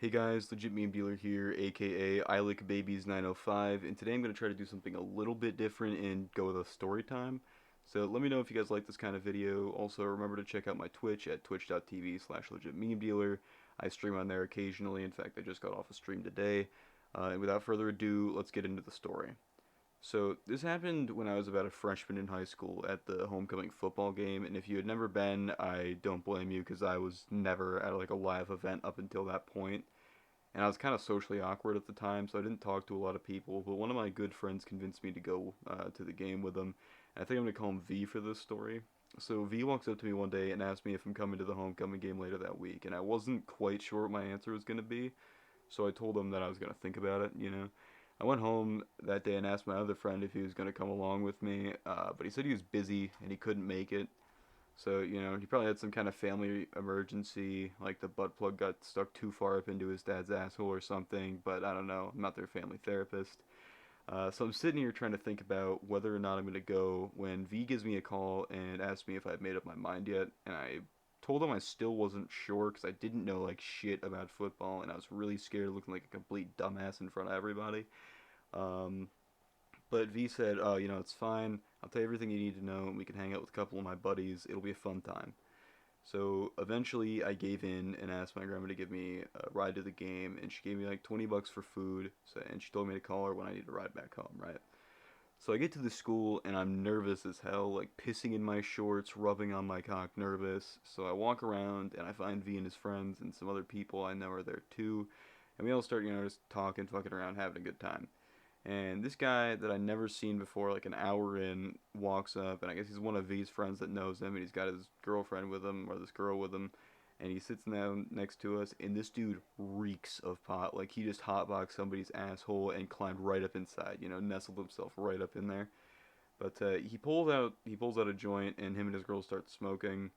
Hey guys, Legit Meme Dealer here, aka I Lick Babies 905, and today I'm going to try to do something a little bit different and go with a story time. So let me know if you guys like this kind of video. Also, remember to check out my Twitch at twitch.tv/legitmemedealer. I stream on there occasionally. In fact, I just got off a stream today. And without further ado, let's get into the story. So this happened when I was about a freshman in high school at the homecoming football game, and if you had never been, I don't blame you because I was never at like a live event up until that point. And I was kind of socially awkward at the time, so I didn't talk to a lot of people. But one of my good friends convinced me to go to the game with him. And I think I'm going to call him V for this story. So V walks up to me one day and asked me if I'm coming to the homecoming game later that week. And I wasn't quite sure what my answer was going to be. So I told him that I was going to think about it. I went home that day and asked my other friend if he was going to come along with me. But he said he was busy and he couldn't make it. So, he probably had some kind of family emergency, like the butt plug got stuck too far up into his dad's asshole or something, but I don't know, I'm not their family therapist. So I'm sitting here trying to think about whether or not I'm going to go when V gives me a call and asks me if I've made up my mind yet, and I told him I still wasn't sure because I didn't know, like, shit about football, and I was really scared of looking like a complete dumbass in front of everybody. Um, but V said, "Oh, it's fine. I'll tell you everything you need to know, and we can hang out with a couple of my buddies. It'll be a fun time." So eventually, I gave in and asked my grandma to give me a ride to the game, and she gave me like 20 bucks for food. And she told me to call her when I need to ride back home, right? So I get to the school, and I'm nervous as hell, like pissing in my shorts, rubbing on my cock, nervous. So I walk around, and I find V and his friends, and some other people I know are there too. And we all start, just talking, fucking around, having a good time. And this guy that I never seen before, like an hour in, walks up, and I guess he's one of V's friends that knows him, and he's got his girlfriend with him, or this girl with him, and he sits down next to us, and this dude reeks of pot. Like, he just hotboxed somebody's asshole and climbed right up inside, nestled himself right up in there. But he pulls out a joint, and him and his girl start smoking,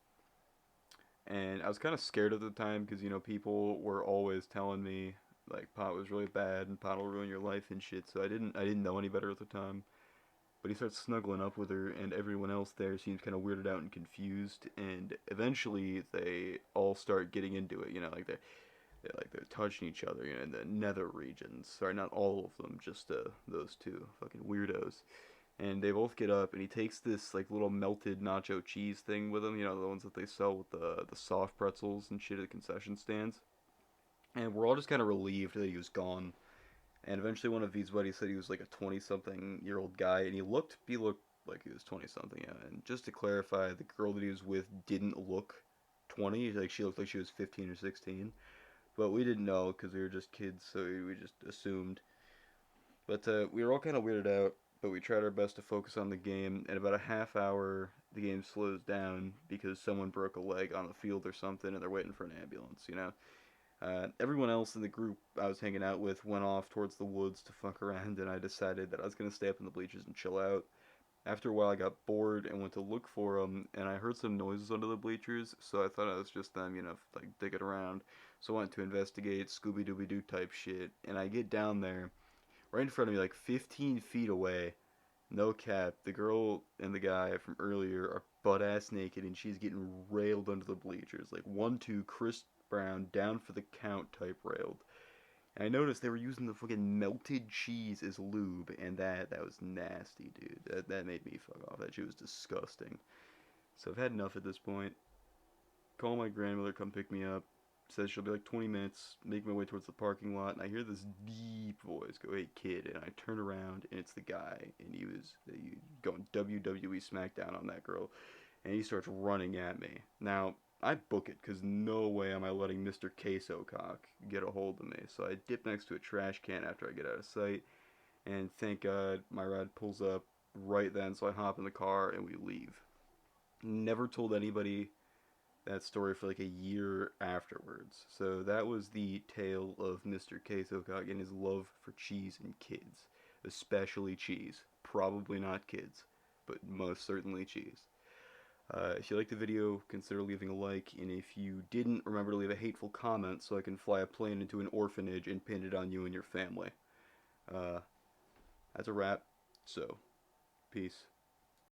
and I was kind of scared at the time, because, people were always telling me, like, pot was really bad and pot will ruin your life and shit. So I didn't know any better at the time. But he starts snuggling up with her, and everyone else there seems kind of weirded out and confused. And eventually, they all start getting into it. They're touching each other. In the nether regions. Sorry, not all of them, just those two fucking weirdos. And they both get up, and he takes this like little melted nacho cheese thing with him. The ones that they sell with the soft pretzels and shit at the concession stands. And we're all just kind of relieved that he was gone. And eventually, one of V's buddies said he was like a 20-something-year-old guy, and he looked like he was 20-something. Yeah. And just to clarify, the girl that he was with didn't look 20. Like, she looked like she was 15 or 16. But we didn't know because we were just kids, so we just assumed. But we were all kind of weirded out. But we tried our best to focus on the game. And about a half hour, the game slows down because someone broke a leg on the field or something, and they're waiting for an ambulance. Everyone else in the group I was hanging out with went off towards the woods to fuck around, and I decided that I was going to stay up in the bleachers and chill out. After a while, I got bored and went to look for them, and I heard some noises under the bleachers, so I thought it was just them, like digging around. So I went to investigate, Scooby Dooby Doo type shit, and I get down there, right in front of me, like 15 feet away. No cap, the girl and the guy from earlier are butt ass naked, and she's getting railed under the bleachers. Like 1-2 Chris Brown down for the count type railed. And I noticed they were using the fucking melted cheese as lube, and that was nasty, dude. That made me fuck off. That shit was disgusting. So I've had enough at this point. Call my grandmother, come pick me up. Says she'll be like 20 minutes. Make my way towards the parking lot, and I hear this deep voice go, "Hey kid," and I turn around, and it's the guy, and he was going WWE SmackDown on that girl, and he starts running at me. Now, I book it, because no way am I letting Mr. Queso Cock get a hold of me. So I dip next to a trash can after I get out of sight, and thank God my ride pulls up right then, so I hop in the car and we leave. Never told anybody that story for like a year afterwards. So that was the tale of Mr. Queso Cock and his love for cheese and kids. Especially cheese. Probably not kids, but most certainly cheese. If you liked the video, consider leaving a like, and if you didn't, remember to leave a hateful comment so I can fly a plane into an orphanage and pin it on you and your family. Uh, that's a wrap, so, peace.